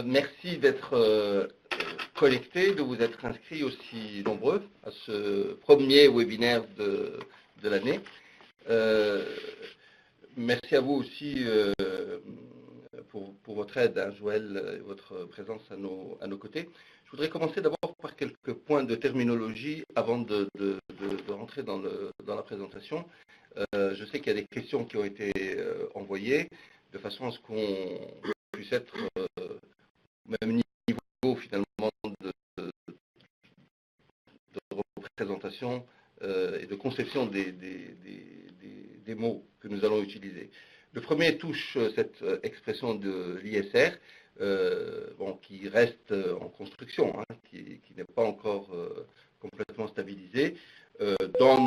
Merci d'être connectés, de vous être inscrits aussi nombreux à ce premier webinaire de l'année. Merci à vous aussi pour votre aide, hein, Joël, et votre présence à nos côtés. Je voudrais commencer d'abord par quelques points de terminologie avant de rentrer dans la présentation. Je sais qu'il y a des questions qui ont été envoyées de façon à ce qu'on puisse être au même niveau finalement de représentation et de conception des mots que nous allons utiliser. Le premier touche cette expression de l'ISR, qui reste en construction, hein, qui n'est pas encore complètement stabilisée. Dans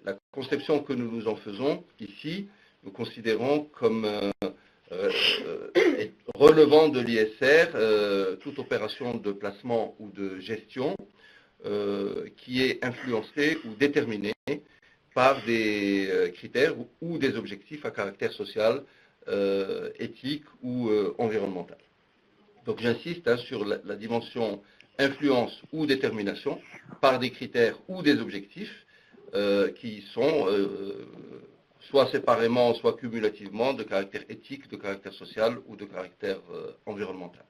la conception que nous nous en faisons ici, nous considérons comme relevant de l'ISR toute opération de placement ou de gestion qui est influencée ou déterminée par des critères ou des objectifs à caractère social, éthique ou environnemental. Donc j'insiste sur la dimension influence ou détermination par des critères ou des objectifs qui sont soit séparément, soit cumulativement de caractère éthique, de caractère social ou de caractère environnemental.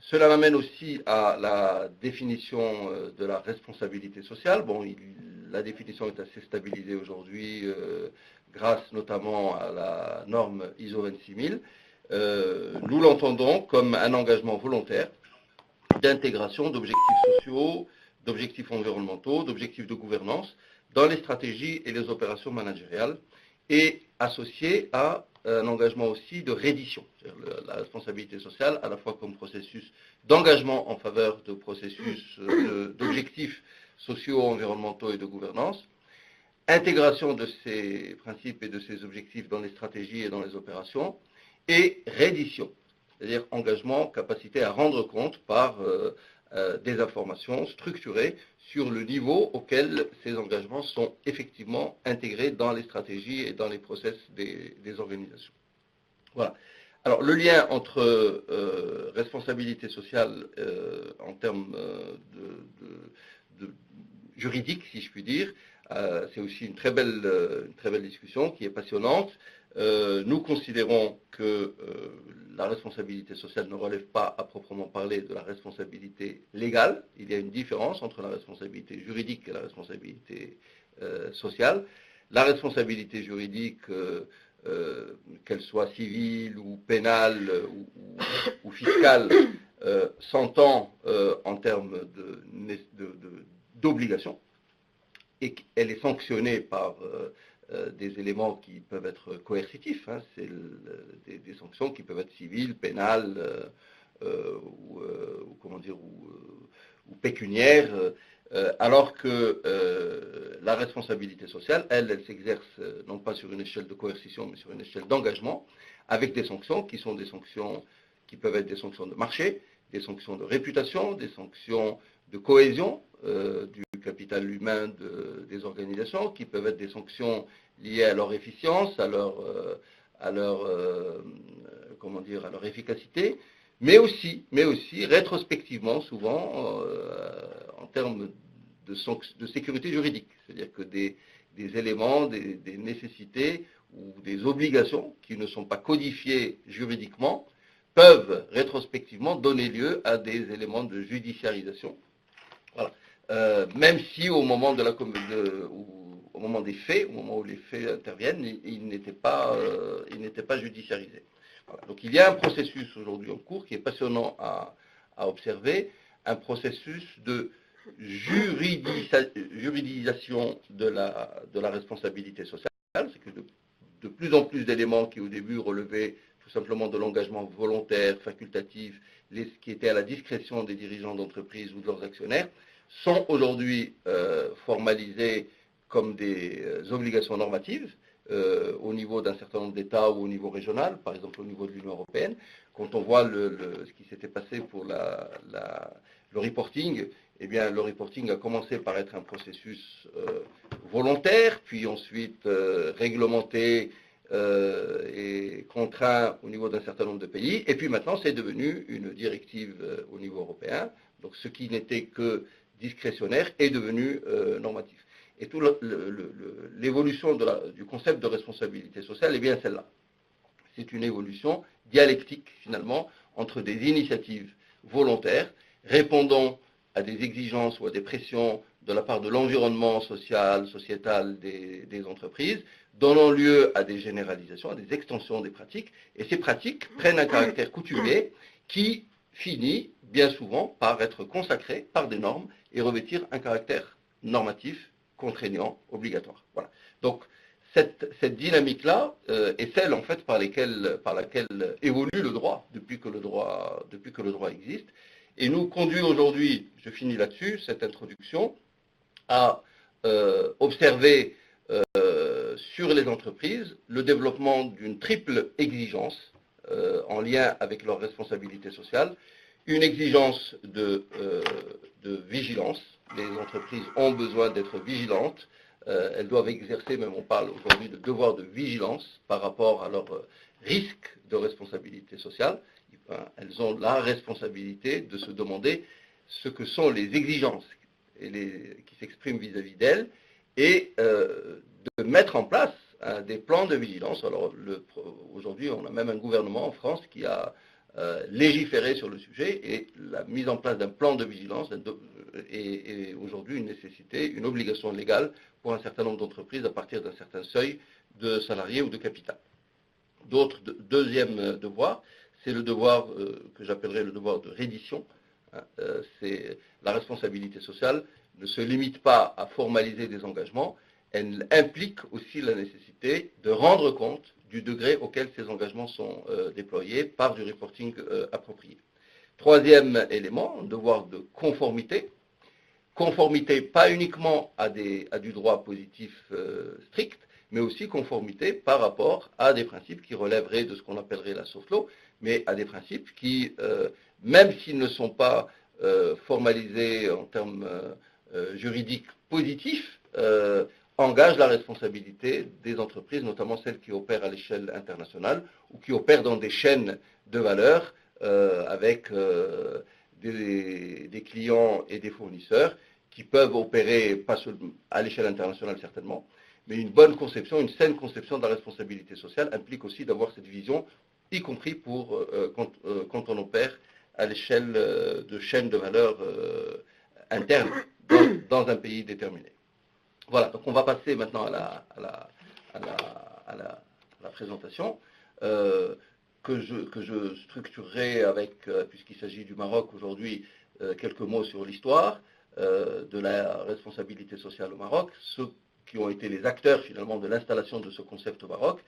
Cela m'amène aussi à la définition de la responsabilité sociale. Bon, la définition est assez stabilisée aujourd'hui grâce notamment à la norme ISO 26000. Nous l'entendons comme un engagement volontaire d'intégration d'objectifs sociaux, d'objectifs environnementaux, d'objectifs de gouvernance dans les stratégies et les opérations managériales et associé à un engagement aussi de reddition, la responsabilité sociale à la fois comme processus d'engagement en faveur de processus d'objectifs sociaux, environnementaux et de gouvernance, intégration de ces principes et de ces objectifs dans les stratégies et dans les opérations, et reddition, c'est-à-dire engagement, capacité à rendre compte par des informations structurées sur le niveau auquel ces engagements sont effectivement intégrés dans les stratégies et dans les process des organisations. Voilà. Alors, le lien entre responsabilité sociale en termes juridique, si je puis dire, c'est aussi une très belle discussion qui est passionnante. Nous considérons que la responsabilité sociale ne relève pas à proprement parler de la responsabilité légale. Il y a une différence entre la responsabilité juridique et la responsabilité sociale. La responsabilité juridique, qu'elle soit civile ou pénale ou fiscale, s'entend en termes d'obligation et qu'elle est sanctionnée par des éléments qui peuvent être coercitifs, hein, c'est des sanctions qui peuvent être civiles, pénales ou pécuniaires, alors que la responsabilité sociale, elle s'exerce non pas sur une échelle de coercition, mais sur une échelle d'engagement, avec des sanctions qui sont des sanctions qui peuvent être des sanctions de marché, des sanctions de réputation, des sanctions de cohésion du capital humain des organisations, qui peuvent être des sanctions liées à leur efficience, à leur efficacité, mais aussi rétrospectivement, souvent, en termes de sécurité juridique. C'est-à-dire que des éléments, des nécessités ou des obligations qui ne sont pas codifiées juridiquement peuvent rétrospectivement donner lieu à des éléments de judiciarisation. Voilà. Même si au moment au moment des faits, au moment où les faits interviennent, il n'était pas judiciarisé. Voilà. Donc il y a un processus aujourd'hui en cours qui est passionnant à observer, un processus de juridisation de la responsabilité sociale. C'est que de plus en plus d'éléments qui au début relevaient tout simplement de l'engagement volontaire, facultatif, qui était à la discrétion des dirigeants d'entreprise ou de leurs actionnaires, sont aujourd'hui formalisés comme des obligations normatives au niveau d'un certain nombre d'États ou au niveau régional, par exemple au niveau de l'Union européenne. Quand on voit ce qui s'était passé pour le reporting, eh bien, le reporting a commencé par être un processus volontaire, puis ensuite réglementé est contraint au niveau d'un certain nombre de pays. Et puis maintenant, c'est devenu une directive au niveau européen. Donc ce qui n'était que discrétionnaire est devenu normatif. Et toute l'évolution du concept de responsabilité sociale est bien celle-là. C'est une évolution dialectique, finalement, entre des initiatives volontaires répondant à des exigences ou à des pressions de la part de l'environnement social, sociétal des entreprises, donnant lieu à des généralisations, à des extensions des pratiques, et ces pratiques prennent un caractère coutumier qui finit bien souvent par être consacré par des normes et revêtir un caractère normatif, contraignant, obligatoire. Voilà. Donc, cette dynamique-là est celle en fait par laquelle évolue le droit depuis que le droit existe, et nous conduit aujourd'hui, je finis là-dessus, cette introduction, à observer sur les entreprises le développement d'une triple exigence en lien avec leur responsabilité sociale, une exigence de vigilance. Les entreprises ont besoin d'être vigilantes. Elles doivent exercer, même on parle aujourd'hui de devoir de vigilance par rapport à leur risque de responsabilité sociale. Elles ont la responsabilité de se demander ce que sont les exigences qui s'expriment vis-à-vis d'elles et de mettre en place des plans de vigilance. Alors aujourd'hui, on a même un gouvernement en France qui a légiféré sur le sujet, et la mise en place d'un plan de vigilance est aujourd'hui une nécessité, une obligation légale pour un certain nombre d'entreprises à partir d'un certain seuil de salariés ou de capital. Deuxième devoir, c'est le devoir que j'appellerais le devoir de reddition. C'est la responsabilité sociale ne se limite pas à formaliser des engagements, elle implique aussi la nécessité de rendre compte du degré auquel ces engagements sont déployés par du reporting approprié. Troisième élément, devoir de conformité. Conformité pas uniquement à du droit positif strict, mais aussi conformité par rapport à des principes qui relèveraient de ce qu'on appellerait la soft law, mais à des principes qui, même s'ils ne sont pas formalisés en termes juridiques positifs, engagent la responsabilité des entreprises, notamment celles qui opèrent à l'échelle internationale ou qui opèrent dans des chaînes de valeur avec des clients et des fournisseurs qui peuvent opérer, pas seulement à l'échelle internationale certainement, mais une bonne conception, une saine conception de la responsabilité sociale implique aussi d'avoir cette vision, y compris quand on opère à l'échelle de chaînes de valeur internes dans un pays déterminé. Voilà, donc on va passer maintenant à la présentation que je structurerai avec, puisqu'il s'agit du Maroc aujourd'hui, quelques mots sur l'histoire de la responsabilité sociale au Maroc, ceux qui ont été les acteurs finalement de l'installation de ce concept au Maroc,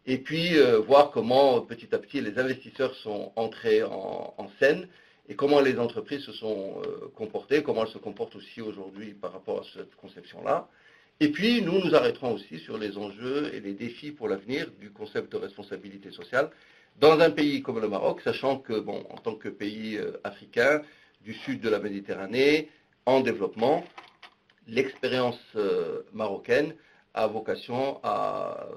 et puis voir comment petit à petit les investisseurs sont entrés en scène et comment les entreprises se sont comportées, comment elles se comportent aussi aujourd'hui par rapport à cette conception-là. Et puis, nous arrêterons aussi sur les enjeux et les défis pour l'avenir du concept de responsabilité sociale dans un pays comme le Maroc, sachant que, bon, en tant que pays africain du sud de la Méditerranée, en développement, l'expérience marocaine a vocation à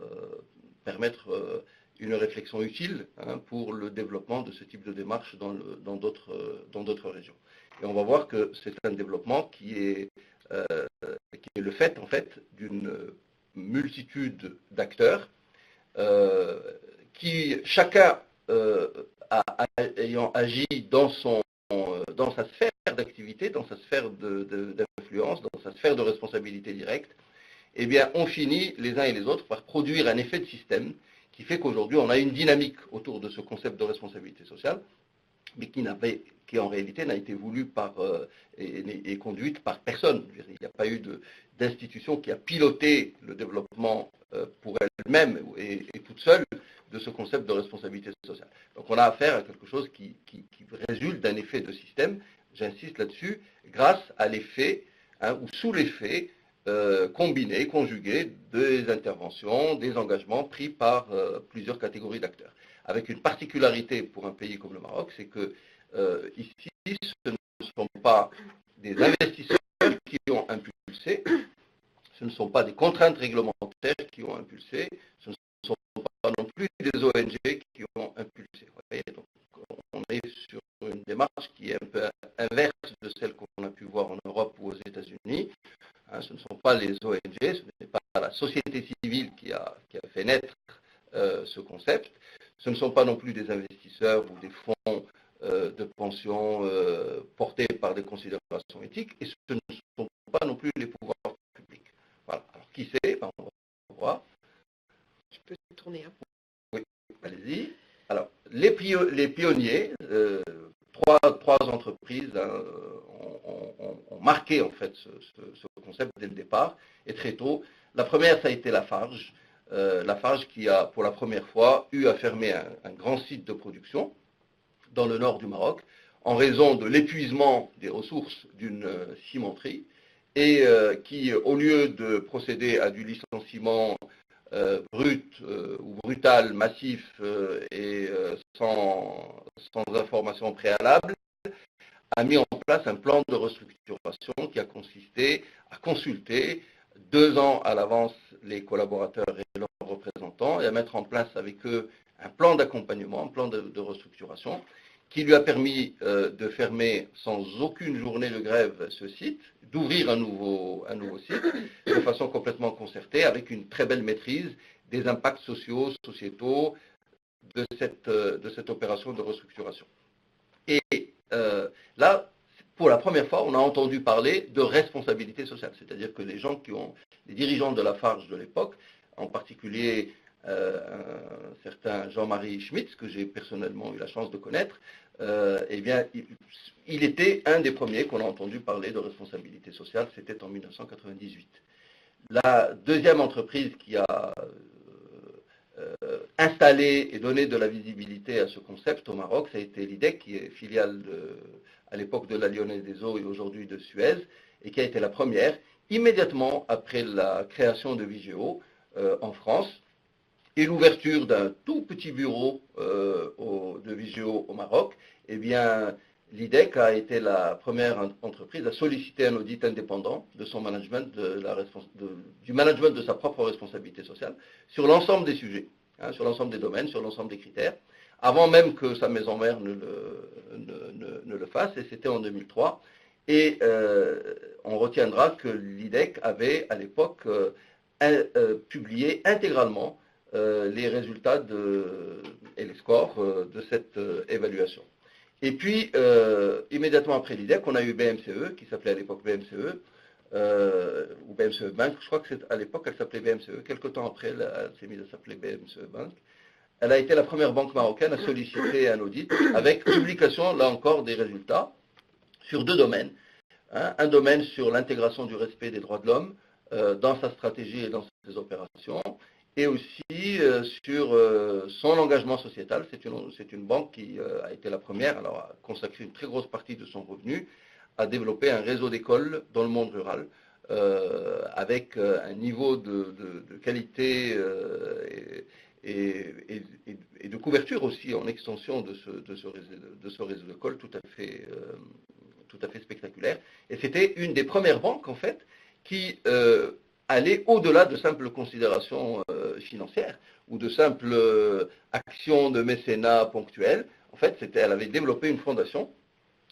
permettre une réflexion utile pour le développement de ce type de démarche dans d'autres régions. Et on va voir que c'est un développement qui est le fait, en fait, d'une multitude d'acteurs qui, chacun ayant agi dans sa sphère d'activité, dans sa sphère d'influence, dans sa sphère de responsabilité directe, eh bien, on finit les uns et les autres par produire un effet de système qui fait qu'aujourd'hui, on a une dynamique autour de ce concept de responsabilité sociale, mais qui en réalité n'a été voulu et conduite par personne. Il n'y a pas eu d'institution qui a piloté le développement pour elle-même et toute seule de ce concept de responsabilité sociale. Donc on a affaire à quelque chose qui résulte d'un effet de système, j'insiste là-dessus, grâce à l'effet ou sous l'effet combiné, conjugué des interventions, des engagements pris par plusieurs catégories d'acteurs. Avec une particularité pour un pays comme le Maroc, c'est que ici, ce ne sont pas des investisseurs qui ont impulsé, ce ne sont pas des contraintes réglementaires qui ont impulsé, ce ne sont pas non plus des ONG qui ont impulsé. Vous voyez, donc, on est sur une démarche qui est un peu inverse de celle qu'on a pu voir en Europe ou aux États-Unis. Ce ne sont pas les ONG, ce n'est pas la société civile qui a fait naître ce concept. Ce ne sont pas non plus des investisseurs ou des fonds de pension portés par des considérations éthiques, et ce ne sont pas non plus les pouvoirs publics. Voilà. Alors, qui c'est? On va voir. Je peux tourner. Oui, allez-y. Alors, les pionniers, trois entreprises ont marqué en fait ce concept dès le départ et très tôt. La première, ça a été Lafarge. Lafarge qui a pour la première fois eu à fermer un grand site de production dans le nord du Maroc en raison de l'épuisement des ressources d'une cimenterie et qui, au lieu de procéder à du licenciement brut ou brutal, massif et sans information préalable, a mis en place un plan de restructuration qui a consisté à consulter 2 ans à l'avance les collaborateurs et leurs représentants et à mettre en place avec eux un plan d'accompagnement, un plan de restructuration qui lui a permis de fermer sans aucune journée de grève ce site, d'ouvrir un nouveau site de façon complètement concertée avec une très belle maîtrise des impacts sociaux, sociétaux de cette opération de restructuration. Et là, pour la première fois, on a entendu parler de responsabilité sociale, c'est-à-dire que les dirigeants de Lafarge de l'époque, en particulier un certain Jean-Marie Schmitz, que j'ai personnellement eu la chance de connaître, eh bien, il était un des premiers qu'on a entendu parler de responsabilité sociale, c'était en 1998. La deuxième entreprise qui a installé et donné de la visibilité à ce concept au Maroc, ça a été l'IDEC, qui est filiale à l'époque de la Lyonnaise des Eaux et aujourd'hui de Suez, et qui a été la première, immédiatement après la création de Vigéo en France, et l'ouverture d'un tout petit bureau de Vigéo au Maroc, eh bien, l'IDEC a été la première entreprise à solliciter un audit indépendant de son management, du management de sa propre responsabilité sociale, sur l'ensemble des sujets, sur l'ensemble des domaines, sur l'ensemble des critères, avant même que sa maison mère ne le fasse, et c'était en 2003. Et on retiendra que l'IDEC avait à l'époque publié intégralement les résultats et les scores de cette évaluation. Et puis, immédiatement après l'IDEC, on a eu BMCE, qui s'appelait à l'époque BMCE, ou BMCE Bank. Je crois qu'à l'époque, elle s'appelait BMCE. Quelque temps après, elle s'est mise à s'appeler BMCE Bank. Elle a été la première banque marocaine à solliciter un audit avec publication, là encore, des résultats sur 2 domaines. Un domaine sur l'intégration du respect des droits de l'homme dans sa stratégie et dans ses opérations, et aussi sur son engagement sociétal. C'est une banque qui a été la première, alors a consacré une très grosse partie de son revenu à développer un réseau d'écoles dans le monde rural, avec un niveau de qualité et de couverture aussi en extension de ce réseau d'écoles tout à fait spectaculaire. Et c'était une des premières banques, en fait, qui allait au-delà de simples considérations financières ou de simples actions de mécénat ponctuelles. En fait, elle avait développé une fondation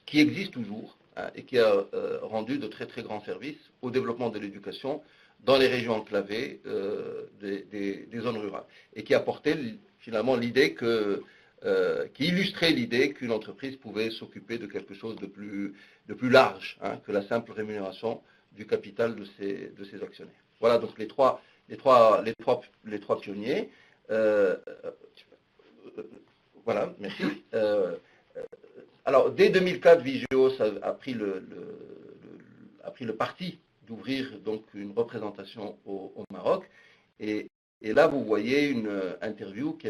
qui existe toujours et qui a rendu de très très grands services au développement de l'éducation dans les régions enclavées des zones rurales, et qui apportait finalement l'idée qui illustrait l'idée qu'une entreprise pouvait s'occuper de quelque chose de plus large que la simple rémunération du capital de ses actionnaires. Voilà donc les trois pionniers. Voilà, merci. Alors, dès 2004, Vigéo a pris le parti d'ouvrir donc une représentation au Maroc. Et là, vous voyez une interview que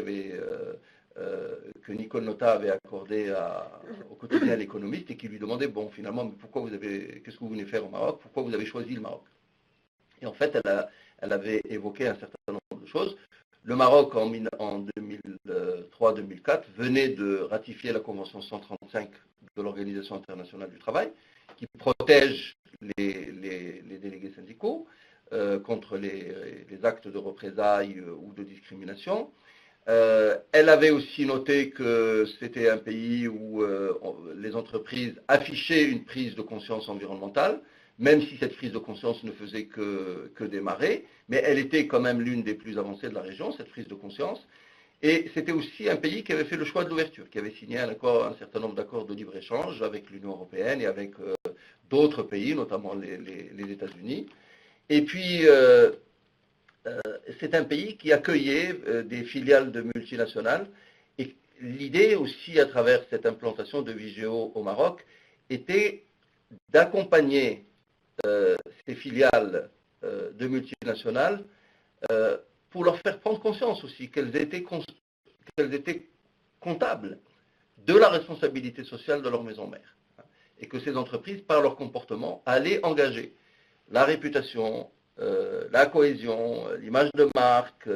Nicole Notat avait accordée au quotidien L'Économiste, et qui lui demandait, bon, finalement, qu'est-ce que vous venez faire au Maroc? Pourquoi vous avez choisi le Maroc? Et en fait, elle avait évoqué un certain nombre de choses. Le Maroc, en 2003-2004, venait de ratifier la Convention 135 de l'Organisation internationale du travail, qui protège les délégués syndicaux contre les actes de représailles ou de discrimination. Elle avait aussi noté que c'était un pays où les entreprises affichaient une prise de conscience environnementale, même si cette prise de conscience ne faisait que démarrer, mais elle était quand même l'une des plus avancées de la région, cette prise de conscience. Et c'était aussi un pays qui avait fait le choix de l'ouverture, qui avait signé un certain nombre d'accords de libre-échange avec l'Union européenne et avec d'autres pays, notamment les États-Unis. Et puis, c'est un pays qui accueillait des filiales de multinationales. Et l'idée aussi, à travers cette implantation de Vigéo au Maroc, était d'accompagner ces filiales de multinationales pour leur faire prendre conscience aussi qu'elles étaient comptables de la responsabilité sociale de leur maison mère. Et que ces entreprises, par leur comportement, allaient engager la réputation, la cohésion, l'image de marque,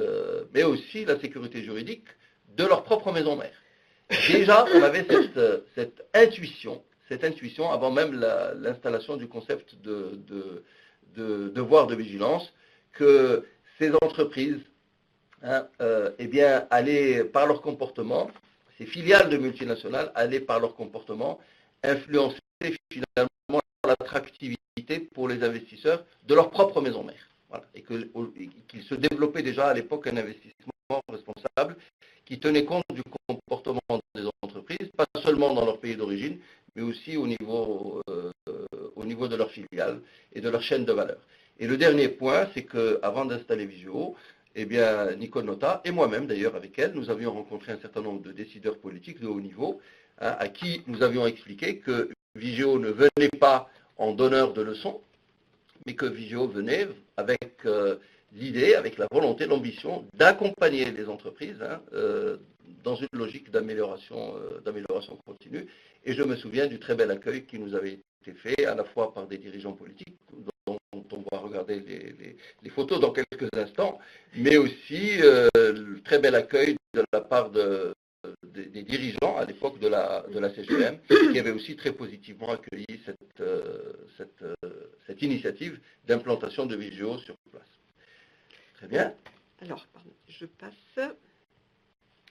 mais aussi la sécurité juridique de leur propre maison mère. Déjà, on avait cette intuition avant même l'installation du concept de devoir de vigilance, que ces entreprises eh bien, allaient par leur comportement, ces filiales de multinationales allaient par leur comportement influencer finalement l'attractivité pour les investisseurs de leur propre maison mère. Voilà. Et qu'il se développait déjà à l'époque un investissement responsable qui tenait compte du comportement des entreprises, pas seulement dans leur pays d'origine, mais aussi au niveau de leurs filiales et de leur chaîne de valeur. Et le dernier point, c'est qu'avant d'installer Vigéo, eh bien, Nicole Notat, et moi-même d'ailleurs avec elle, nous avions rencontré un certain nombre de décideurs politiques de haut niveau, à qui nous avions expliqué que Vigéo ne venait pas en donneur de leçons, mais que Vigéo venait avec l'idée, avec la volonté, l'ambition d'accompagner les entreprises dans une logique d'amélioration continue. Et je me souviens du très bel accueil qui nous avait été fait, à la fois par des dirigeants politiques, dont on va regarder les photos dans quelques instants, mais aussi le très bel accueil de la part des dirigeants à l'époque de la CGM, qui avaient aussi très positivement accueilli cette initiative d'implantation de Vigéo sur place. Très bien. Alors, pardon, je passe.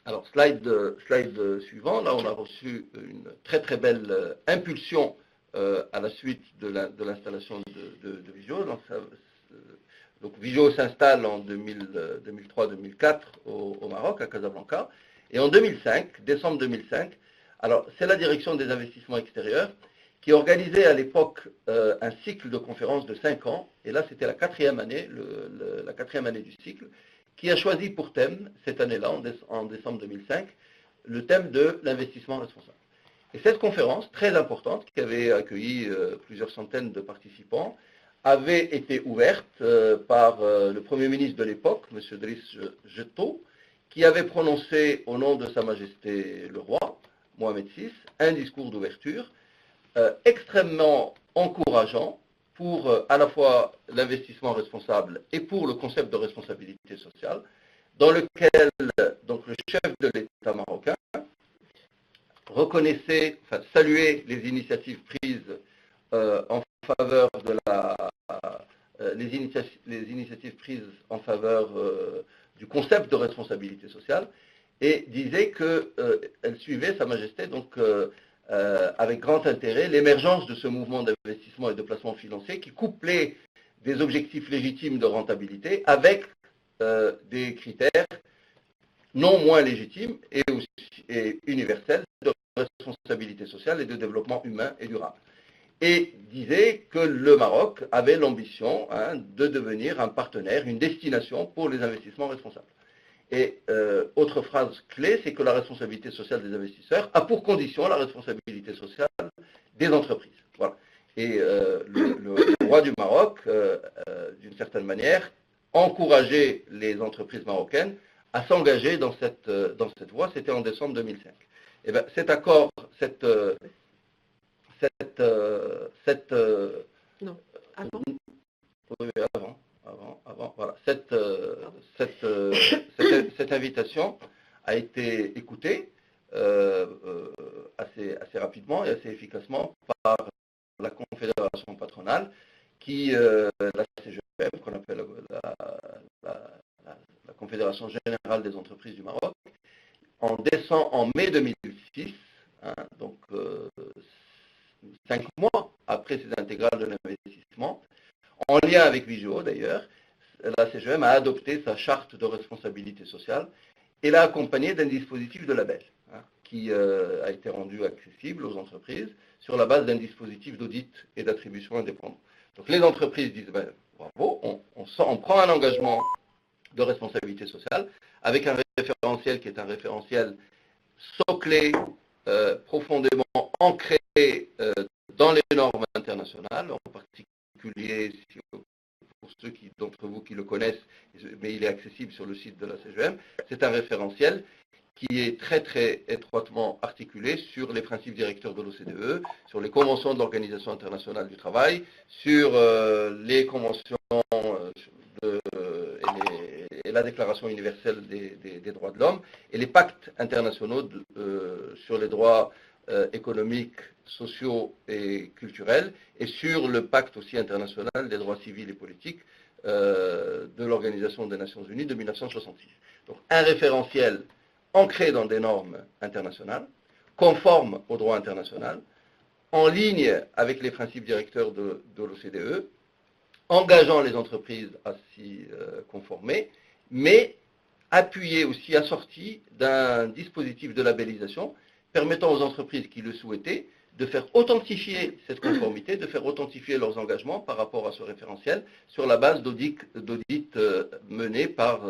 Alors, slide suivant. Là, on a reçu une très très belle impulsion à la suite de l'installation de Vigéo. Donc, Vigéo s'installe en 2003-2004 au Maroc, à Casablanca. Et en 2005, décembre 2005, alors c'est la direction des investissements extérieurs qui organisait à l'époque un cycle de conférences de 5 ans, et là c'était la quatrième année, la quatrième année du cycle, qui a choisi pour thème, cette année-là, en décembre 2005, le thème de l'investissement responsable. Et cette conférence, très importante, qui avait accueilli plusieurs centaines de participants, avait été ouverte par le Premier ministre de l'époque, M. Driss Jetto, qui avait prononcé au nom de Sa Majesté le Roi, Mohamed VI, un discours d'ouverture extrêmement encourageant pour à la fois l'investissement responsable et pour le concept de responsabilité sociale, dans lequel donc, le chef de l'État marocain reconnaissait, enfin, saluait les initiatives prises en faveur de les initiatives prises en faveur du concept de responsabilité sociale, et disait qu'elle suivait Sa Majesté donc avec grand intérêt l'émergence de ce mouvement d'investissement et de placement financier qui couplait des objectifs légitimes de rentabilité avec des critères non moins légitimes et universels de responsabilité sociale et de développement humain et durable. Et disait que le Maroc avait l'ambition de devenir un partenaire, une destination pour les investissements responsables. Et autre phrase clé, c'est que la responsabilité sociale des investisseurs a pour condition la responsabilité sociale des entreprises. Voilà. Et le roi du Maroc, d'une certaine manière, encourageait les entreprises marocaines à s'engager dans cette voie. C'était en décembre 2005. Et bien, cet accord, non, avant. Oui, avant, voilà. Cette invitation a été écoutée assez rapidement et assez efficacement par la Confédération patronale, la CGM, qu'on appelle la Confédération générale des entreprises du Maroc, descend en mai 2006, donc 5 mois après ces intégrales de l'investissement, en lien avec Vigeo d'ailleurs, la CGM a adopté sa charte de responsabilité sociale et l'a accompagnée d'un dispositif de label qui a été rendu accessible aux entreprises sur la base d'un dispositif d'audit et d'attribution indépendant. Donc les entreprises disent ben, bravo, on prend un engagement de responsabilité sociale avec un référentiel qui est un référentiel soclé, profondément ancré dans les normes internationales, en particulier pour ceux d'entre vous qui le connaissent, mais il est accessible sur le site de la CGM. C'est un référentiel qui est très très étroitement articulé sur les principes directeurs de l'OCDE, sur les conventions de l'Organisation internationale du travail, sur les conventions et la Déclaration universelle des droits de l'homme et les pactes internationaux sur les droits économiques, sociaux et culturels, et sur le pacte aussi international des droits civils et politiques de l'Organisation des Nations Unies de 1966. Donc un référentiel ancré dans des normes internationales, conforme au droit international, en ligne avec les principes directeurs de l'OCDE, engageant les entreprises à s'y conformer, mais appuyé aussi, assorti d'un dispositif de labellisation permettant aux entreprises qui le souhaitaient de faire authentifier cette conformité, de faire authentifier leurs engagements par rapport à ce référentiel sur la base d'audits menés par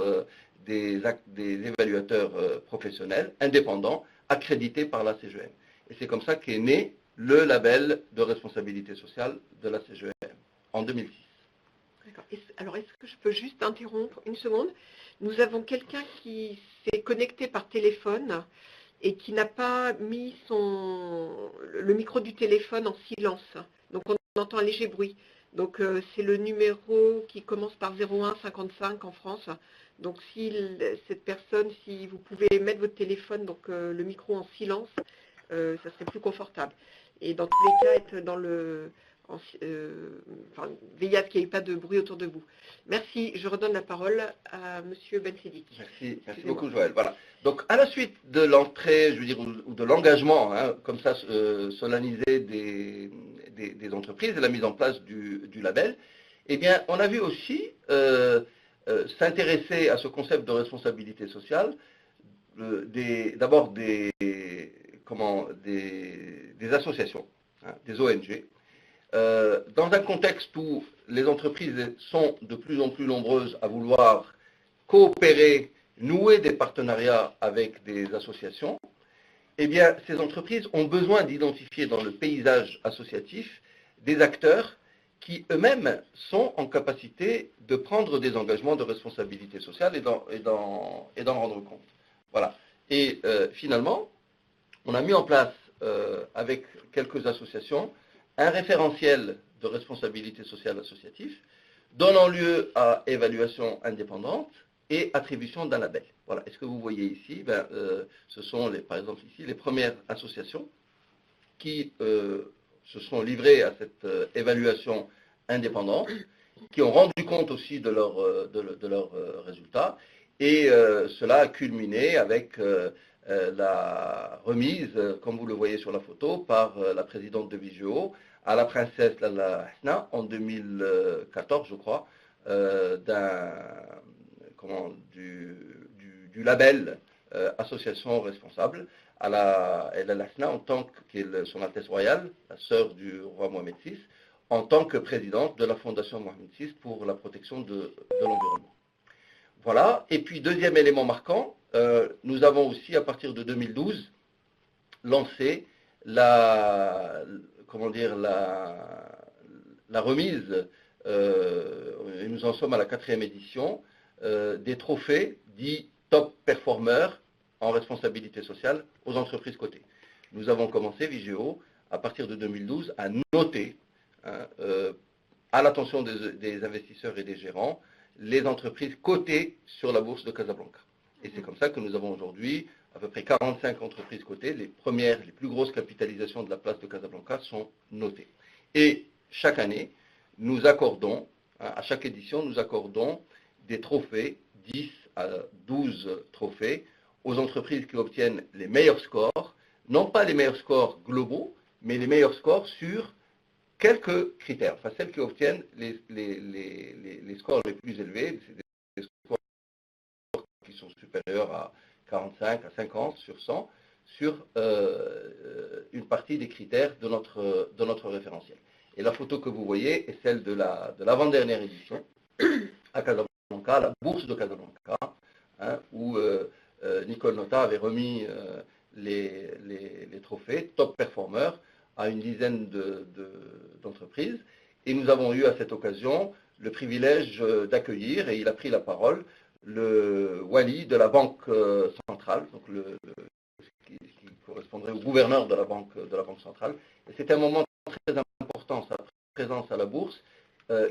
des évaluateurs professionnels indépendants accrédités par la CGM. Et c'est comme ça qu'est né le label de responsabilité sociale de la CGM en 2006. D'accord. Alors, est-ce que je peux juste interrompre une seconde? Nous avons quelqu'un qui s'est connecté par téléphone et qui n'a pas mis le micro du téléphone en silence. Donc, on entend un léger bruit. Donc, c'est le numéro qui commence par 01 55 en France. Donc, si cette personne, si vous pouvez mettre votre téléphone, donc le micro en silence, ça serait plus confortable. Et dans tous les cas, être dans veillez à ce qu'il n'y ait pas de bruit autour de vous. Merci. Je redonne la parole à Monsieur Bensedik. Merci beaucoup, Joël. Voilà. Donc, à la suite de l'entrée, je veux dire, ou de l'engagement, comme ça, solennalisé des entreprises et la mise en place du label, eh bien, on a vu aussi s'intéresser à ce concept de responsabilité sociale, d'abord des associations, des ONG, dans un contexte où les entreprises sont de plus en plus nombreuses à vouloir coopérer, nouer des partenariats avec des associations, eh bien, ces entreprises ont besoin d'identifier dans le paysage associatif des acteurs qui eux-mêmes sont en capacité de prendre des engagements de responsabilité sociale et d'en rendre compte. Voilà. Et finalement, on a mis en place, avec quelques associations, un référentiel de responsabilité sociale associative, donnant lieu à évaluation indépendante et attribution d'un label. Voilà. Et ce que vous voyez ici, ce sont, par exemple ici, les premières associations qui se sont livrées à cette évaluation indépendante, qui ont rendu compte aussi de leurs résultats, et cela a culminé avec la remise, comme vous le voyez sur la photo, par la présidente de Vigeo à la princesse Lalla Hasna en 2014, je crois, du label association responsable à la Hasna en tant que son Altesse royale, la sœur du roi Mohamed VI, en tant que présidente de la Fondation Mohamed VI pour la protection de l'environnement. Voilà. Et puis, deuxième élément marquant, nous avons aussi, à partir de 2012, lancé la remise, et nous en sommes à la 4e édition, des trophées dits top performers en responsabilité sociale aux entreprises cotées. Nous avons commencé, Vigeo, à partir de 2012, à noter, à l'attention des investisseurs et des gérants, les entreprises cotées sur la bourse de Casablanca. Et c'est comme ça que nous avons aujourd'hui à peu près 45 entreprises cotées. Les premières, les plus grosses capitalisations de la place de Casablanca sont notées. Et chaque année, nous accordons, à chaque édition, nous accordons des trophées, 10 à 12 trophées, aux entreprises qui obtiennent les meilleurs scores, non pas les meilleurs scores globaux, mais les meilleurs scores sur quelques critères. Enfin, celles qui obtiennent les scores les plus élevés, c'est des scores qui sont supérieurs à 45, à 50 sur 100, sur une partie des critères de notre référentiel. Et la photo que vous voyez est celle de l'avant-dernière édition à Casablanca, la bourse de Casablanca, hein, où Nicole Notta avait remis les trophées top performer à une dizaine d'entreprises. Et nous avons eu à cette occasion le privilège d'accueillir, et il a pris la parole, le wali de la Banque centrale, donc qui correspondrait au gouverneur de la Banque centrale. Et c'était un moment très important, sa présence à la bourse,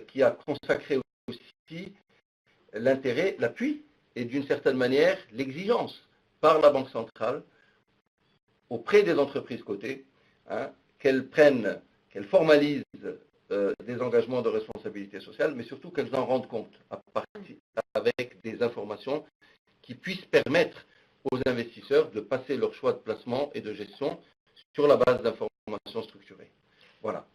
qui a consacré aussi l'intérêt, l'appui et d'une certaine manière l'exigence par la Banque centrale auprès des entreprises cotées, hein, qu'elles formalisent des engagements de responsabilité sociale, mais surtout qu'elles en rendent compte avec des informations qui puissent permettre aux investisseurs de passer leur choix de placement et de gestion sur la base d'informations structurées. Voilà.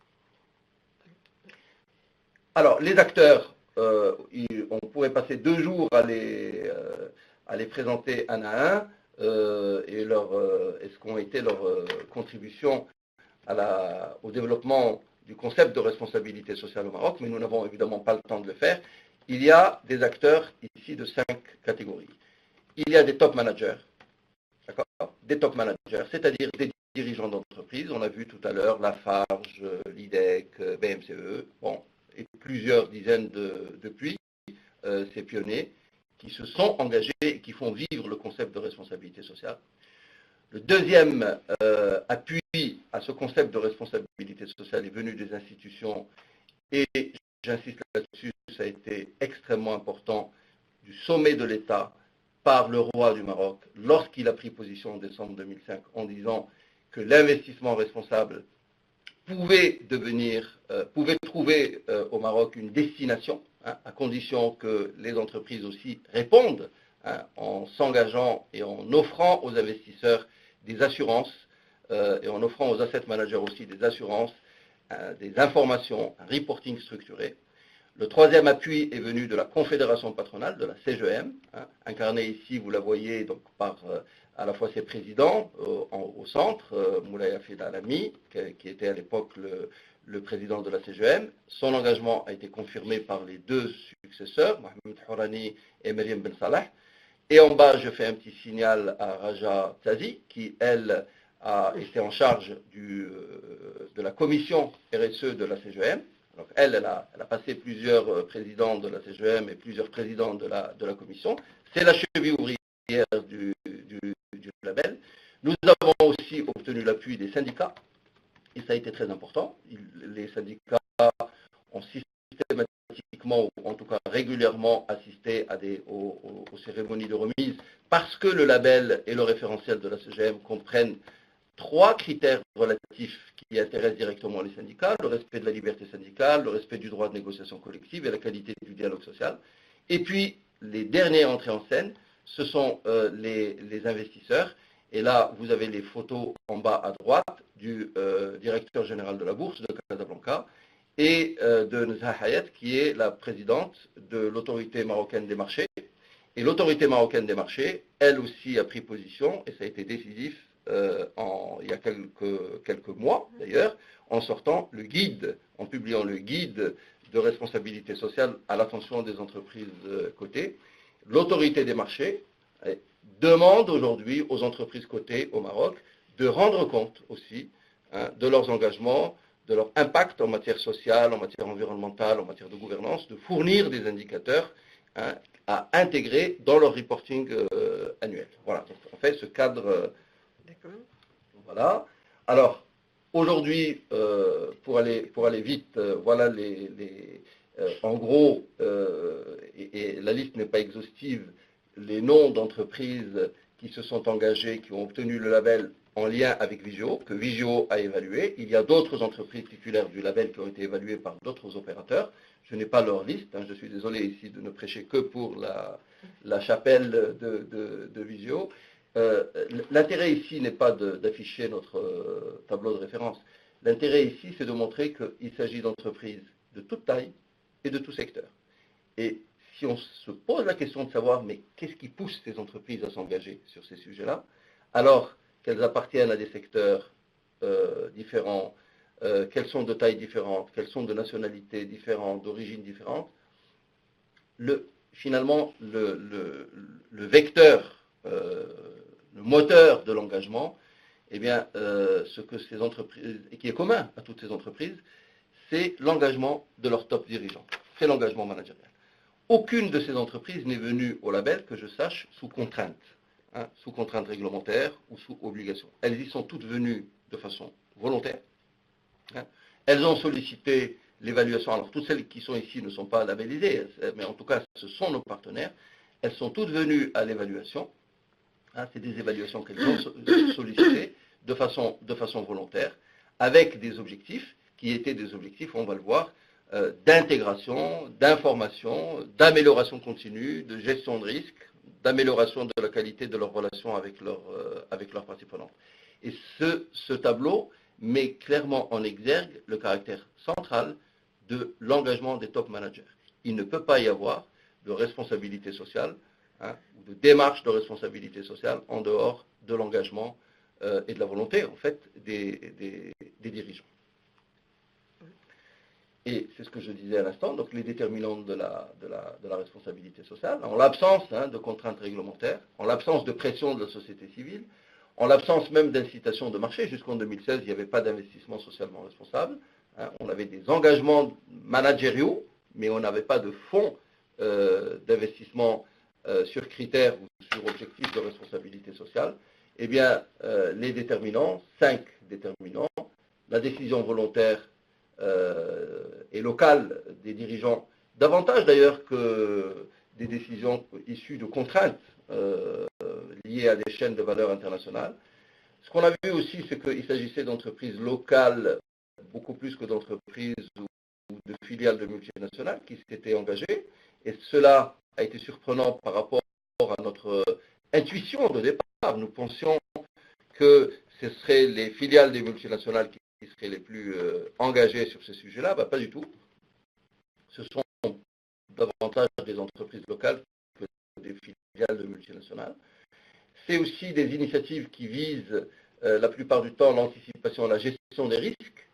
Alors, les acteurs, on pourrait passer 2 jours à les présenter un à un, et ce qu'ont été leurs contributions au développement du concept de responsabilité sociale au Maroc, mais nous n'avons évidemment pas le temps de le faire. Il y a des acteurs ici de 5 catégories. Il y a des top managers, d'accord, des top managers, c'est-à-dire des dirigeants d'entreprise. On a vu tout à l'heure Lafarge, l'IDEC, BMCE, bon, et plusieurs dizaines depuis, ces pionniers qui se sont engagés et qui font vivre le concept de responsabilité sociale. Le deuxième appui à ce concept de responsabilité sociale est venu des institutions, et j'insiste là-dessus, ça a été extrêmement important, du sommet de l'État par le roi du Maroc lorsqu'il a pris position en décembre 2005 en disant que l'investissement responsable pouvait trouver au Maroc une destination, hein, à condition que les entreprises aussi répondent, hein, en s'engageant et en offrant aux investisseurs des assurances, et en offrant aux asset managers aussi des assurances, des informations, un reporting structuré. Le troisième appui est venu de la Confédération patronale, de la CGM, hein, incarnée ici, vous la voyez, donc par à la fois ses présidents au centre, Moulay Hafid Alami, qui était à l'époque le président de la CGM. Son engagement a été confirmé par les 2 successeurs, Mohamed Hourani et Myriam Ben Salah. Et en bas, je fais un petit signal à Raja Tazi, qui, elle, a été en charge de la commission RSE de la CGM. Donc elle a passé plusieurs présidents de la CGM et plusieurs présidents de la commission. C'est la cheville ouvrière du label. Nous avons aussi obtenu l'appui des syndicats, et ça a été très important. Les syndicats ont systématiquement, ou en tout cas régulièrement, assisté aux cérémonies de remise, parce que le label et le référentiel de la CGM comprennent 3 critères relatifs qui intéressent directement les syndicats: le respect de la liberté syndicale, le respect du droit de négociation collective et la qualité du dialogue social. Et puis, les derniers entrés en scène, ce sont les investisseurs. Et là, vous avez les photos en bas à droite du directeur général de la Bourse de Casablanca et de Nezha Hayat, qui est la présidente de l'autorité marocaine des marchés. Et l'autorité marocaine des marchés, elle aussi a pris position, et ça a été décisif, il y a quelques mois d'ailleurs, en publiant le guide de responsabilité sociale à l'attention des entreprises cotées. L'autorité des marchés demande aujourd'hui aux entreprises cotées au Maroc de rendre compte aussi, hein, de leurs engagements, de leur impact en matière sociale, en matière environnementale, en matière de gouvernance, de fournir des indicateurs, hein, à intégrer dans leur reporting annuel. Voilà, donc en fait ce cadre. Voilà. Alors, aujourd'hui, pour aller vite, voilà en gros, et la liste n'est pas exhaustive, les noms d'entreprises qui se sont engagées, qui ont obtenu le label en lien avec Vigeo, que Vigeo a évalué. Il y a d'autres entreprises titulaires du label qui ont été évaluées par d'autres opérateurs. Je n'ai pas leur liste, hein, je suis désolé ici de ne prêcher que pour la chapelle de Vigeo. L'intérêt ici n'est pas d'afficher notre tableau de référence. L'intérêt ici, c'est de montrer qu'il s'agit d'entreprises de toute taille et de tout secteur. Et si on se pose la question de savoir, mais qu'est-ce qui pousse ces entreprises à s'engager sur ces sujets-là, alors qu'elles appartiennent à des secteurs différents, qu'elles sont de tailles différentes, qu'elles sont de nationalités différentes, d'origines différentes, finalement, le vecteur, le moteur de l'engagement, eh bien, ce que ces entreprises, et qui est commun à toutes ces entreprises, c'est l'engagement de leurs top dirigeants. C'est l'engagement managérial. Aucune de ces entreprises n'est venue au label, que je sache, sous contrainte, sous contrainte réglementaire ou sous obligation. Elles y sont toutes venues de façon volontaire. Elles ont sollicité l'évaluation. Alors, toutes celles qui sont ici ne sont pas labellisées, mais en tout cas, ce sont nos partenaires. Elles sont toutes venues à l'évaluation. C'est des évaluations qu'elles ont sollicitées de façon volontaire, avec des objectifs qui étaient des objectifs, on va le voir, d'intégration, d'information, d'amélioration continue, de gestion de risque, d'amélioration de la qualité de leurs relations avec leurs parties prenantes. Et ce tableau met clairement en exergue le caractère central de l'engagement des top managers. Il ne peut pas y avoir de responsabilité sociale ou de démarche de responsabilité sociale en dehors de l'engagement et de la volonté, en fait, des dirigeants. Et c'est ce que je disais à l'instant, donc les déterminants de la responsabilité sociale, en l'absence de contraintes réglementaires, en l'absence de pression de la société civile, en l'absence même d'incitation de marché. Jusqu'en 2016, il n'y avait pas d'investissement socialement responsable. On avait des engagements managériaux, mais on n'avait pas de fonds d'investissement sur critères ou sur objectifs de responsabilité sociale. Eh bien, les déterminants, 5 déterminants, la décision volontaire et locale des dirigeants, davantage d'ailleurs que des décisions issues de contraintes liées à des chaînes de valeur internationales. Ce qu'on a vu aussi, c'est qu'il s'agissait d'entreprises locales beaucoup plus que d'entreprises ou de filiales de multinationales qui s'étaient engagées. Et cela a été surprenant par rapport à notre intuition de départ. Nous pensions que ce seraient les filiales des multinationales qui seraient les plus engagées sur ces sujets-là. Pas du tout. Ce sont davantage des entreprises locales que des filiales de multinationales. C'est aussi des initiatives qui visent la plupart du temps l'anticipation, la gestion des risques,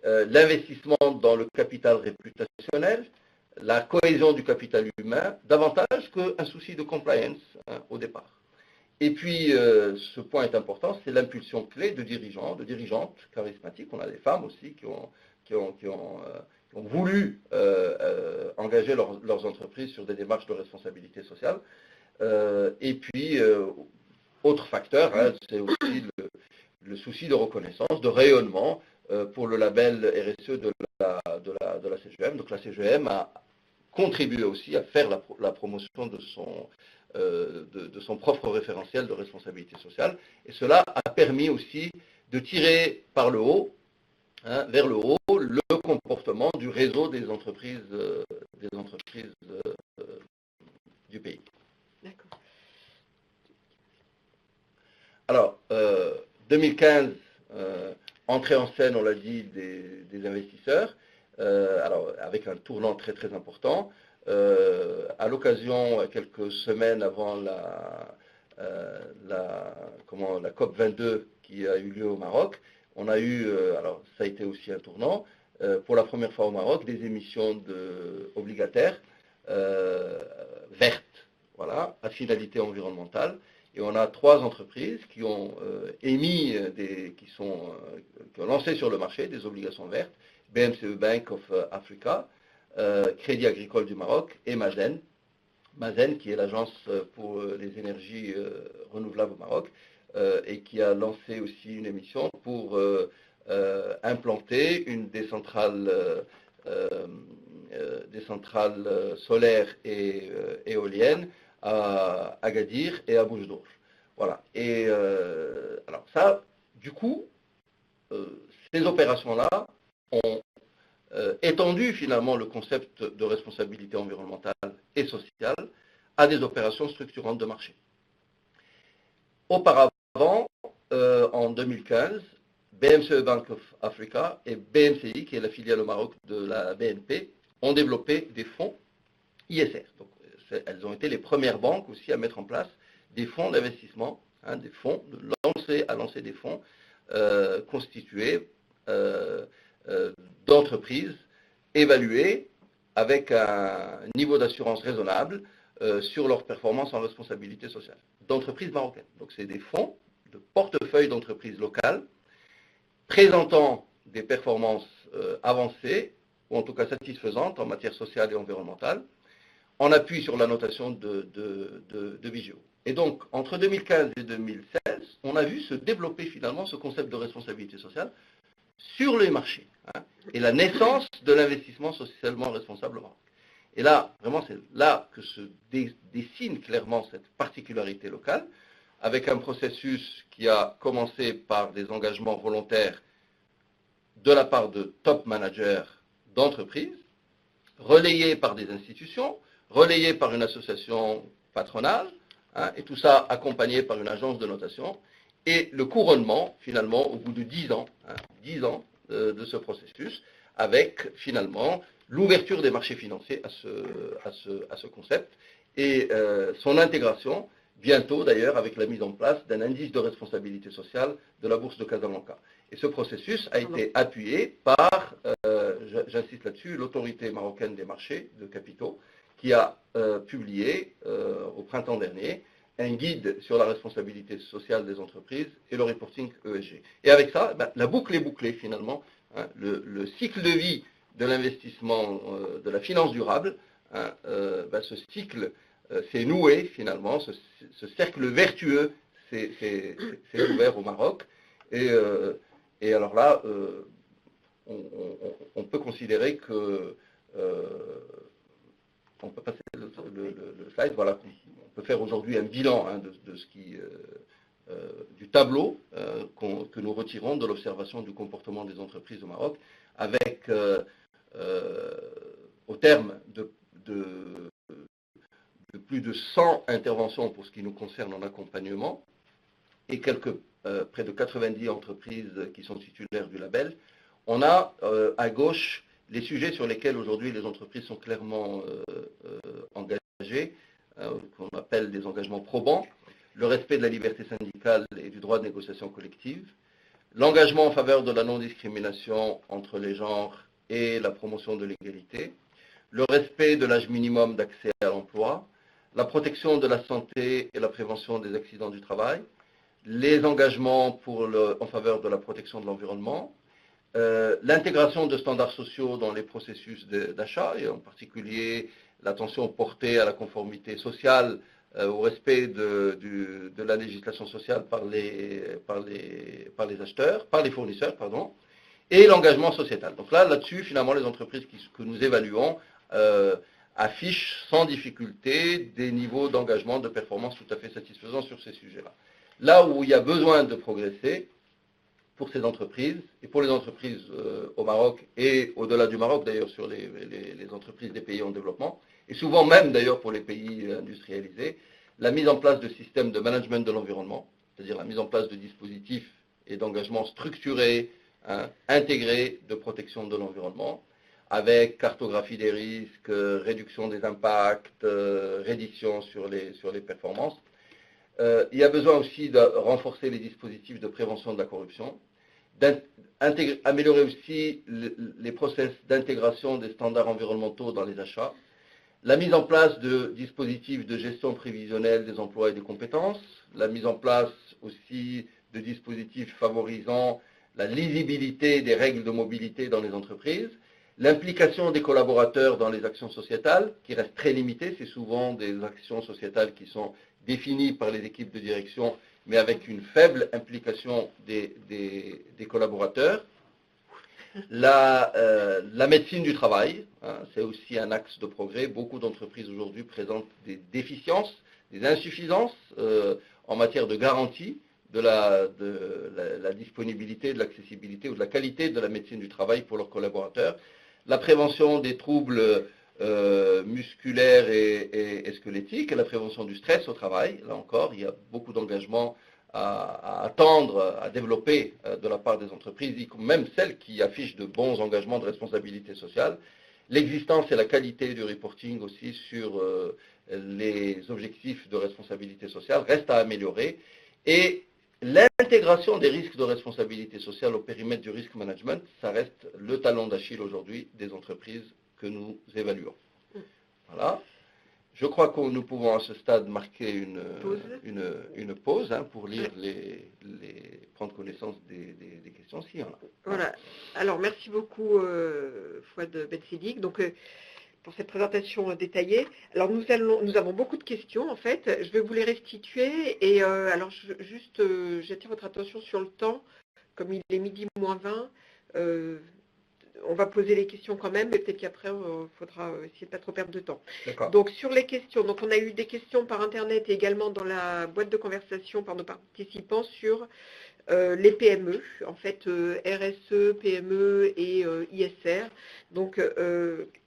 l'investissement dans le capital réputationnel, la cohésion du capital humain, davantage qu'un souci de compliance au départ. Et puis, ce point est important, c'est l'impulsion clé de dirigeants, de dirigeantes charismatiques. On a des femmes aussi qui ont voulu engager leurs entreprises sur des démarches de responsabilité sociale. Et puis, autre facteur, c'est aussi le souci de reconnaissance, de rayonnement pour le label RSE de la CGM. Donc la CGM a contribué aussi à faire la promotion de son propre référentiel de responsabilité sociale. Et cela a permis aussi de tirer par le haut, vers le haut, le comportement du réseau des entreprises du pays. D'accord. Alors, 2015, entrée en scène, on l'a dit, des investisseurs, alors avec un tournant très très important. À l'occasion, quelques semaines avant la COP 22 qui a eu lieu au Maroc, on a eu, alors ça a été aussi un tournant, pour la première fois au Maroc, des émissions obligataires vertes, voilà, à finalité environnementale. Et on a 3 entreprises qui ont qui ont lancé sur le marché des obligations vertes, BMCE Bank of Africa, Crédit Agricole du Maroc et Mazen. Mazen, qui est l'agence pour les énergies renouvelables au Maroc, et qui a lancé aussi une émission pour implanter des centrales solaires et éoliennes à Agadir et à Boujdour. Voilà. Et alors ça, du coup, ces opérations-là ont étendu finalement le concept de responsabilité environnementale et sociale à des opérations structurantes de marché. Auparavant, en 2015, BMCE Bank of Africa et BMCI, qui est la filiale au Maroc de la BNP, ont développé des fonds ISR. Donc, elles ont été les premières banques aussi à mettre en place des fonds d'investissement, des fonds, à lancer des fonds constitués d'entreprises évaluées avec un niveau d'assurance raisonnable sur leur performance en responsabilité sociale, d'entreprises marocaines. Donc c'est des fonds de portefeuille d'entreprises locales présentant des performances avancées, ou en tout cas satisfaisantes en matière sociale et environnementale, en appui sur la notation de Vigeo. Et donc, entre 2015 et 2016, on a vu se développer finalement ce concept de responsabilité sociale sur les marchés, et la naissance de l'investissement socialement responsable au Maroc. Et là, vraiment, c'est là que se dessine clairement cette particularité locale, avec un processus qui a commencé par des engagements volontaires de la part de top managers d'entreprises, relayés par des institutions, relayés par une association patronale, et tout ça accompagné par une agence de notation, et le couronnement, finalement, au bout de 10 ans, 10 ans de ce processus, avec, finalement, l'ouverture des marchés financiers à ce concept, et son intégration, bientôt d'ailleurs, avec la mise en place d'un indice de responsabilité sociale de la Bourse de Casablanca. Et ce processus a été appuyé par, j'insiste là-dessus, l'autorité marocaine des marchés de capitaux, qui a publié au printemps dernier un guide sur la responsabilité sociale des entreprises et le reporting ESG. Et avec ça, la boucle est bouclée finalement. Le cycle de vie de l'investissement de la finance durable, ce cycle s'est noué finalement, ce cercle vertueux s'est ouvert au Maroc. Et alors là, on peut considérer que on peut passer le slide, voilà, on peut faire aujourd'hui un bilan de ce qui, du tableau que nous retirons de l'observation du comportement des entreprises au Maroc, avec, au terme de plus de 100 interventions pour ce qui nous concerne en accompagnement, et près de 90 entreprises qui sont titulaires du label, on a à gauche les sujets sur lesquels aujourd'hui les entreprises sont clairement engagées, qu'on appelle des engagements probants, le respect de la liberté syndicale et du droit de négociation collective, l'engagement en faveur de la non-discrimination entre les genres et la promotion de l'égalité, le respect de l'âge minimum d'accès à l'emploi, la protection de la santé et la prévention des accidents du travail, les engagements en faveur de la protection de l'environnement, l'intégration de standards sociaux dans les processus d'achat, et en particulier l'attention portée à la conformité sociale, au respect de la législation sociale par les acheteurs, par les fournisseurs, pardon, et l'engagement sociétal. Donc là-dessus, finalement, les entreprises que nous évaluons affichent sans difficulté des niveaux d'engagement, de performance tout à fait satisfaisants sur ces sujets-là. Là où il y a besoin de progresser, pour ces entreprises, et pour les entreprises au Maroc, et au-delà du Maroc d'ailleurs, sur les entreprises des pays en développement, et souvent même d'ailleurs pour les pays industrialisés, la mise en place de systèmes de management de l'environnement, c'est-à-dire la mise en place de dispositifs et d'engagements structurés, intégrés de protection de l'environnement, avec cartographie des risques, réduction des impacts, reddition sur les performances. Il y a besoin aussi de renforcer les dispositifs de prévention de la corruption, améliorer aussi les process d'intégration des standards environnementaux dans les achats, la mise en place de dispositifs de gestion prévisionnelle des emplois et des compétences, la mise en place aussi de dispositifs favorisant la lisibilité des règles de mobilité dans les entreprises, l'implication des collaborateurs dans les actions sociétales, qui restent très limitées, c'est souvent des actions sociétales qui sont définies par les équipes de direction, mais avec une faible implication des collaborateurs. La médecine du travail, c'est aussi un axe de progrès. Beaucoup d'entreprises aujourd'hui présentent des déficiences, des insuffisances en matière de garantie de la disponibilité, de l'accessibilité ou de la qualité de la médecine du travail pour leurs collaborateurs. La prévention des troubles musculaires et squelettiques, et la prévention du stress au travail. Là encore, il y a beaucoup d'engagements à attendre, à développer de la part des entreprises, même celles qui affichent de bons engagements de responsabilité sociale. L'existence et la qualité du reporting aussi sur les objectifs de responsabilité sociale restent à améliorer. Et l'intégration des risques de responsabilité sociale au périmètre du risk management, ça reste le talon d'Achille aujourd'hui des entreprises que nous évaluons. Voilà. Je crois que nous pouvons à ce stade marquer une pause pour lire prendre connaissance des questions s'il y en a. Voilà. Alors, merci beaucoup, Fouad Bensidik, donc, pour cette présentation détaillée. Alors, nous avons beaucoup de questions, en fait. Je vais vous les restituer. Et alors, j'attire votre attention sur le temps. Comme il est midi moins 20, on va poser les questions quand même, mais peut-être qu'après, il faudra essayer de ne pas trop perdre de temps. Donc, sur les questions, donc on a eu des questions par Internet et également dans la boîte de conversation par nos participants sur les PME, en fait, RSE, PME et ISR. Donc,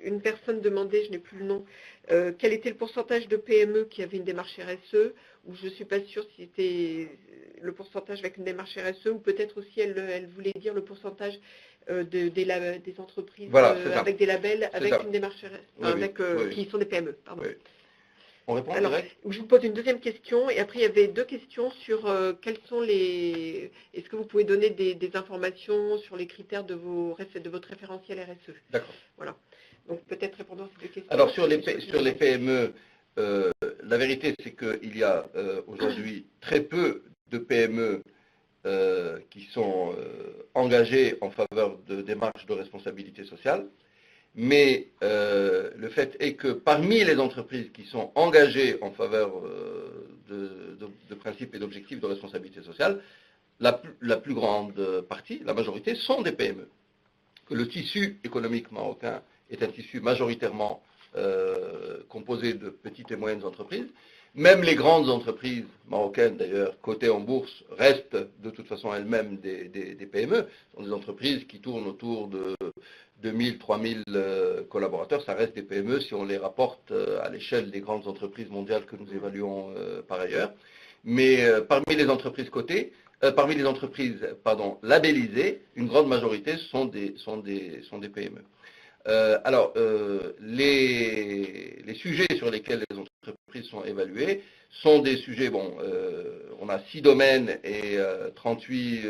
une personne demandait, je n'ai plus le nom, quel était le pourcentage de PME qui avait une démarche RSE, ou je ne suis pas sûre si c'était le pourcentage avec une démarche RSE, ou peut-être aussi elle voulait dire le pourcentage des entreprises avec des labels, avec une démarche RSE, qui sont des PME. Pardon. Oui. On répond alors, direct. je vous pose une deuxième question, et après il y avait deux questions sur quels sont les... Est-ce que vous pouvez donner des informations sur les critères de votre référentiel RSE? D'accord. Voilà. Donc peut-être répondre à ces deux questions. Alors sur les PME, la vérité c'est qu'il y a aujourd'hui très peu de PME qui sont engagées en faveur de démarches de responsabilité sociale. Mais le fait est que parmi les entreprises qui sont engagées en faveur de principes et d'objectifs de responsabilité sociale, la plus grande partie, la majorité, sont des PME. Que le tissu économique marocain est un tissu majoritairement composé de petites et moyennes entreprises. Même les grandes entreprises marocaines, d'ailleurs, cotées en bourse, restent de toute façon elles-mêmes des PME. Ce sont des entreprises qui tournent autour de 2000, 3000 collaborateurs. Ça reste des PME si on les rapporte à l'échelle des grandes entreprises mondiales que nous évaluons par ailleurs. Mais parmi les entreprises cotées, labellisées, une grande majorité sont des PME. Alors, les sujets sur lesquels les entreprises sont évaluées sont des sujets, on a 6 domaines et 38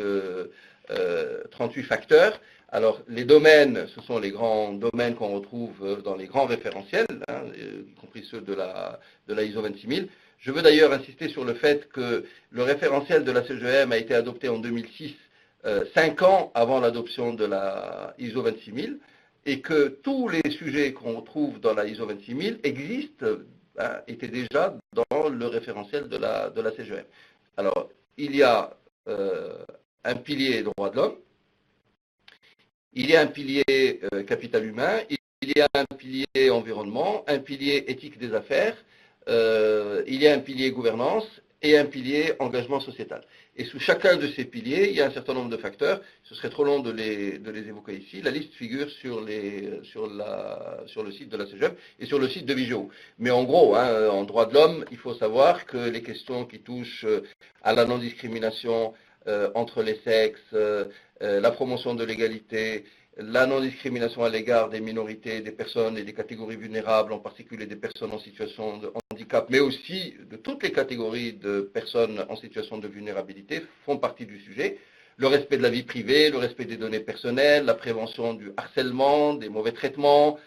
facteurs. Alors, les domaines, ce sont les grands domaines qu'on retrouve dans les grands référentiels, y compris ceux de la ISO 26000. Je veux d'ailleurs insister sur le fait que le référentiel de la CGM a été adopté en 2006, 5 ans avant l'adoption de la ISO 26000. Et que tous les sujets qu'on trouve dans la ISO 26000 existent, étaient déjà dans le référentiel de la CGM. Alors, il y a un pilier droits de l'homme, il y a un pilier capital humain, il y a un pilier environnement, un pilier éthique des affaires, il y a un pilier gouvernance et un pilier engagement sociétal. Et sous chacun de ces piliers, il y a un certain nombre de facteurs. Ce serait trop long de les évoquer ici. La liste figure sur le site de la CGM et sur le site de Vigeo. Mais en gros, en droit de l'homme, il faut savoir que les questions qui touchent à la non-discrimination entre les sexes, la promotion de l'égalité, la non-discrimination à l'égard des minorités, des personnes et des catégories vulnérables, en particulier des personnes en situation de handicap, mais aussi de toutes les catégories de personnes en situation de vulnérabilité, font partie du sujet. Le respect de la vie privée, le respect des données personnelles, la prévention du harcèlement, des mauvais traitements,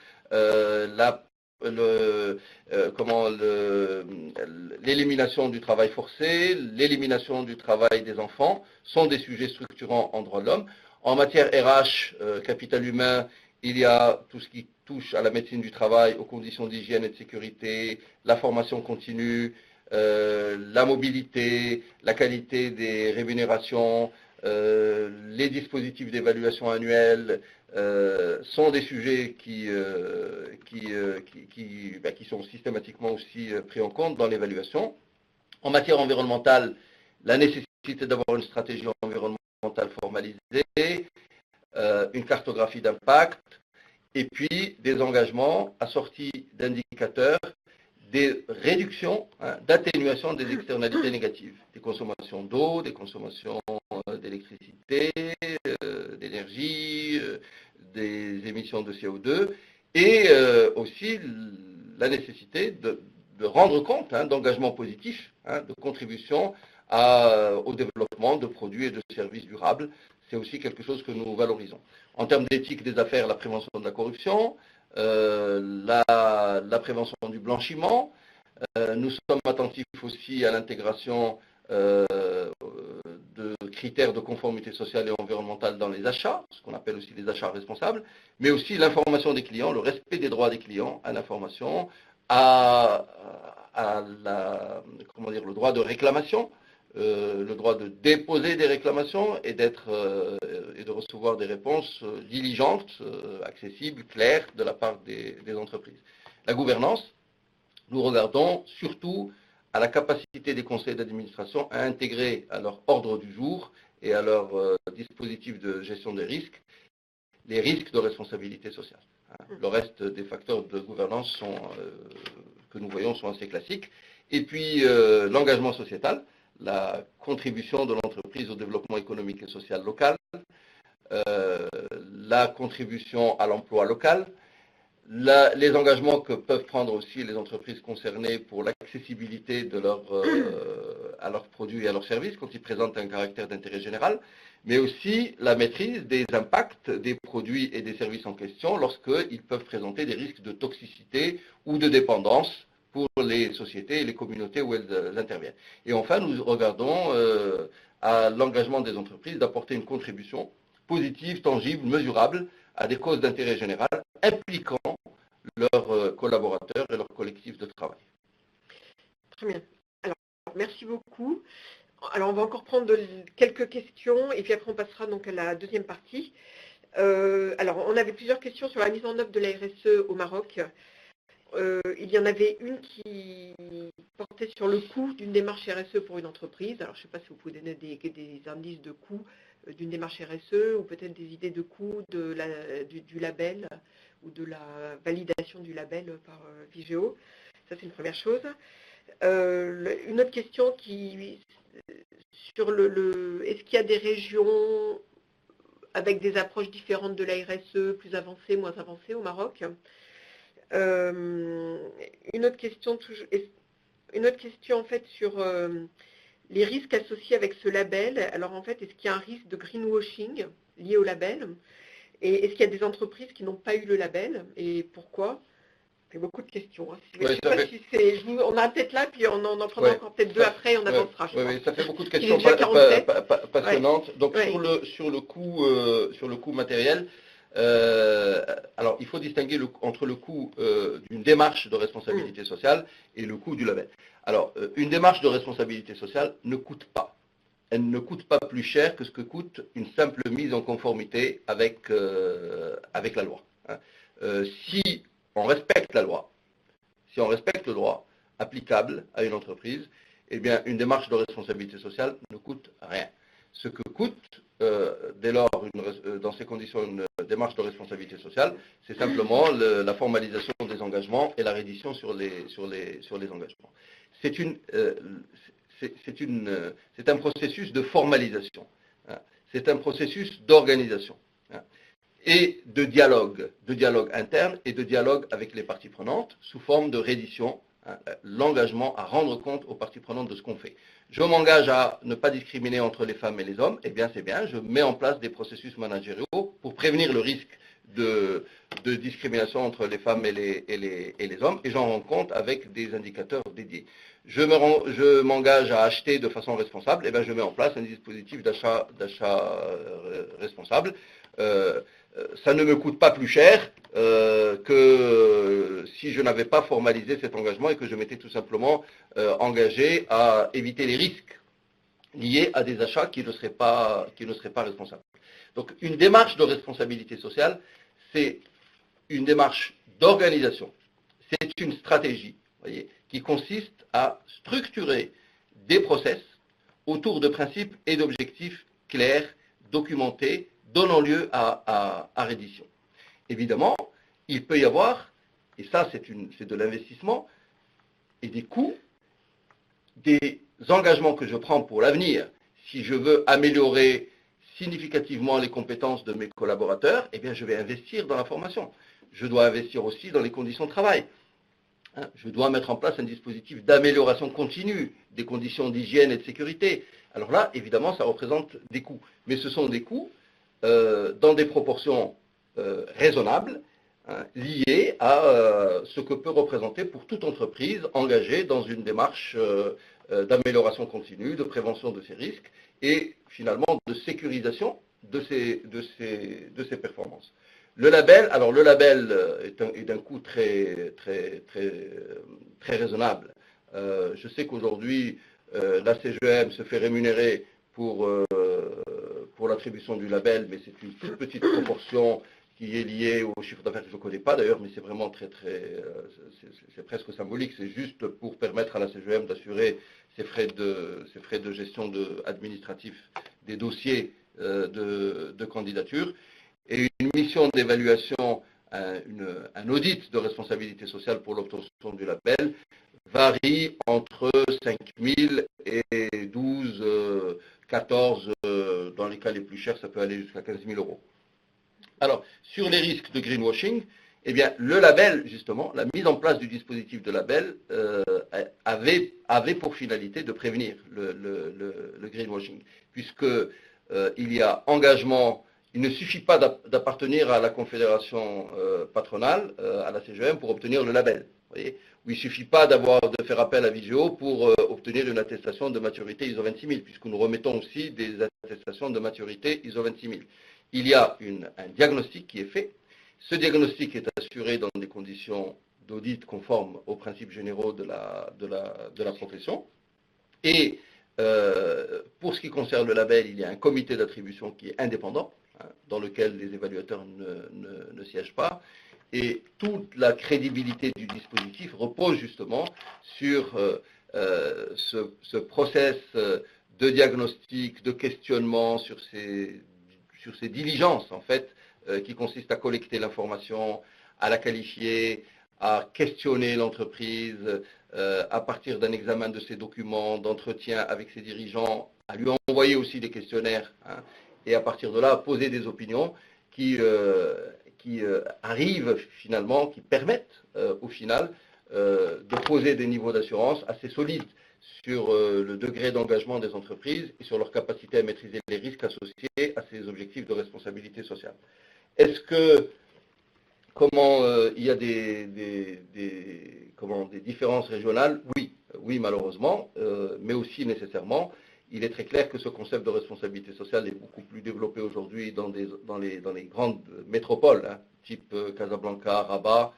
l'élimination du travail forcé, l'élimination du travail des enfants sont des sujets structurants en droit de l'homme. En matière RH, capital humain, il y a tout ce qui touche à la médecine du travail, aux conditions d'hygiène et de sécurité, la formation continue, la mobilité, la qualité des rémunérations, les dispositifs d'évaluation annuelle sont des sujets qui sont systématiquement aussi pris en compte dans l'évaluation. En matière environnementale, la nécessité d'avoir une stratégie environnementale formalisée, une cartographie d'impact, et puis des engagements assortis d'indicateurs des réductions, d'atténuation des externalités négatives, des consommations d'eau, des consommations d'électricité, d'énergie, des émissions de CO2, et aussi la nécessité de rendre compte d'engagements positifs, de contribution au développement de produits et de services durables. C'est aussi quelque chose que nous valorisons. En termes d'éthique des affaires, la prévention de la corruption, la prévention du blanchiment. Nous sommes attentifs aussi à l'intégration de critères de conformité sociale et environnementale dans les achats, ce qu'on appelle aussi les achats responsables, mais aussi l'information des clients, le respect des droits des clients à l'information, le droit de réclamation, le droit de déposer des réclamations et de recevoir des réponses diligentes, accessibles, claires de la part des entreprises. La gouvernance, nous regardons surtout à la capacité des conseils d'administration à intégrer à leur ordre du jour et à leur dispositif de gestion des risques, les risques de responsabilité sociale. Le reste des facteurs de gouvernance que nous voyons sont assez classiques. Et puis l'engagement sociétal, la contribution de l'entreprise au développement économique et social local, la contribution à l'emploi local, les engagements que peuvent prendre aussi les entreprises concernées pour l'accessibilité à leurs produits et à leurs services quand ils présentent un caractère d'intérêt général, mais aussi la maîtrise des impacts des produits et des services en question lorsqu'ils peuvent présenter des risques de toxicité ou de dépendance pour les sociétés et les communautés où elles interviennent. Et enfin, nous regardons à l'engagement des entreprises d'apporter une contribution positive, tangible, mesurable à des causes d'intérêt général impliquant leurs collaborateurs et leurs collectifs de travail. Très bien. Alors, merci beaucoup. Alors, on va encore prendre quelques questions et puis après, on passera donc à la deuxième partie. Alors, on avait plusieurs questions sur la mise en œuvre de la RSE au Maroc. Il y en avait une qui portait sur le coût d'une démarche RSE pour une entreprise. Alors, je ne sais pas si vous pouvez donner des indices de coût d'une démarche RSE ou peut-être des idées de coût du label ou de la validation du label par Vigeo. Ça, c'est une première chose. Une autre question sur est-ce qu'il y a des régions avec des approches différentes de la RSE, plus avancées, moins avancées au Maroc? Une autre question en fait sur les risques associés avec ce label. Alors en fait, est-ce qu'il y a un risque de greenwashing lié au label? Et est-ce qu'il y a des entreprises qui n'ont pas eu le label et pourquoi? C'est beaucoup de questions. Je sais pas si on a peut-être là, puis on en prendra encore peut-être deux après et on avancera. Oui, ça fait beaucoup de questions passionnantes. Donc sur le coût matériel, alors il faut distinguer entre le coût d'une démarche de responsabilité sociale et le coût du label. Alors une démarche de responsabilité sociale ne coûte pas. Elle ne coûte pas plus cher que ce que coûte une simple mise en conformité avec la loi. Si on respecte la loi, si on respecte le droit applicable à une entreprise, eh bien, une démarche de responsabilité sociale ne coûte rien. Ce que coûte, dès lors, dans ces conditions, une démarche de responsabilité sociale, c'est simplement la formalisation des engagements et la reddition sur les engagements. C'est un processus de formalisation. C'est un processus d'organisation. Et de dialogue interne et de dialogue avec les parties prenantes sous forme de reddition, l'engagement à rendre compte aux parties prenantes de ce qu'on fait. Je m'engage à ne pas discriminer entre les femmes et les hommes, eh bien c'est bien, je mets en place des processus managériaux pour prévenir le risque de discrimination entre les femmes et les hommes, et j'en rends compte avec des indicateurs dédiés. Je m'engage à acheter de façon responsable, eh bien je mets en place un dispositif d'achat responsable. Ça ne me coûte pas plus cher que si je n'avais pas formalisé cet engagement et que je m'étais tout simplement engagé à éviter les risques liés à des achats qui ne seraient pas responsables. Donc une démarche de responsabilité sociale, c'est une démarche d'organisation, c'est une stratégie, voyez, qui consiste à structurer des process autour de principes et d'objectifs clairs, documentés, donnant lieu à reddition. Évidemment, il peut y avoir, et ça c'est de l'investissement, et des coûts des engagements que je prends pour l'avenir. Si je veux améliorer significativement les compétences de mes collaborateurs, eh bien, je vais investir dans la formation. Je dois investir aussi dans les conditions de travail. Je dois mettre en place un dispositif d'amélioration continue des conditions d'hygiène et de sécurité. Alors là, évidemment, ça représente des coûts. Mais ce sont des coûts dans des proportions raisonnables, liées à ce que peut représenter pour toute entreprise engagée dans une démarche d'amélioration continue, de prévention de ces risques et finalement de sécurisation de ces performances. Le label, alors le label est d'un coût très raisonnable. Je sais qu'aujourd'hui, la CGM se fait rémunérer pour l'attribution du label, mais c'est une toute petite proportion qui est liée au chiffre d'affaires que je ne connais pas d'ailleurs, mais c'est vraiment c'est presque symbolique. C'est juste pour permettre à la CGM d'assurer ses frais de gestion administratifs des dossiers de candidature. Et une mission d'évaluation, un audit de responsabilité sociale pour l'obtention du label varie entre 5 000 et 12, 14, dans les cas les plus chers, ça peut aller jusqu'à 15 000 euros. Alors, sur les risques de greenwashing, eh bien, le label, justement, la mise en place du dispositif de label avait pour finalité de prévenir le greenwashing, puisque il y a engagement. Il ne suffit pas d'appartenir à la confédération patronale, à la CGM, pour obtenir le label. Vous voyez, où il ne suffit pas de faire appel à Vigeo pour obtenir une attestation de maturité ISO 26000, puisque nous remettons aussi des attestations de maturité ISO 26000. Il y a un diagnostic qui est fait. Ce diagnostic est assuré dans des conditions d'audit conformes aux principes généraux de la profession. Et pour ce qui concerne le label, il y a un comité d'attribution qui est indépendant, dans lequel les évaluateurs ne siègent pas. Et toute la crédibilité du dispositif repose justement sur ce process de diagnostic, de questionnement, sur ces diligences en fait, qui consistent à collecter l'information, à la qualifier, à questionner l'entreprise, à partir d'un examen de ses documents, d'entretien avec ses dirigeants, à lui envoyer aussi des questionnaires, et à partir de là, poser des opinions qui arrivent finalement, qui permettent au final de poser des niveaux d'assurance assez solides sur le degré d'engagement des entreprises et sur leur capacité à maîtriser les risques associés à ces objectifs de responsabilité sociale. Est-ce que, il y a des différences régionales? Oui, malheureusement, mais aussi nécessairement. Il est très clair que ce concept de responsabilité sociale est beaucoup plus développé aujourd'hui dans les grandes métropoles, type Casablanca, Rabat,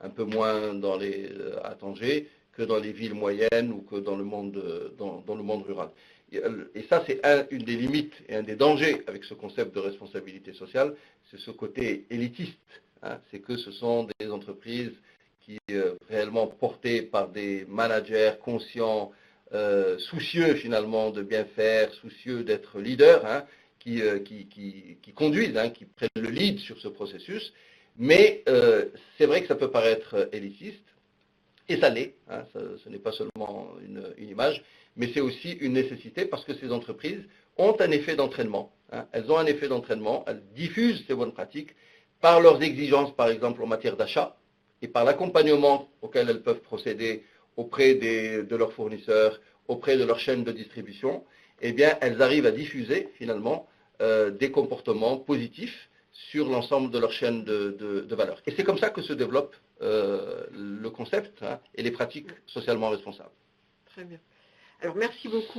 un peu moins à Tanger, que dans les villes moyennes ou que dans le monde rural. Et ça, c'est une des limites et un des dangers avec ce concept de responsabilité sociale, c'est ce côté élitiste. C'est que ce sont des entreprises qui, réellement portées par des managers conscients, soucieux finalement de bien faire, soucieux d'être leaders, qui conduisent, qui prennent le lead sur ce processus. Mais c'est vrai que ça peut paraître élitiste, et ça l'est, ce n'est pas seulement une image, mais c'est aussi une nécessité parce que ces entreprises ont un effet d'entraînement. Elles ont un effet d'entraînement, elles diffusent ces bonnes pratiques par leurs exigences, par exemple en matière d'achat, et par l'accompagnement auquel elles peuvent procéder auprès de leurs fournisseurs, auprès de leur chaîne de distribution. Eh bien, elles arrivent à diffuser finalement des comportements positifs sur l'ensemble de leur chaîne de valeur. Et c'est comme ça que se développe le concept et les pratiques socialement responsables. Très bien. Alors, merci beaucoup.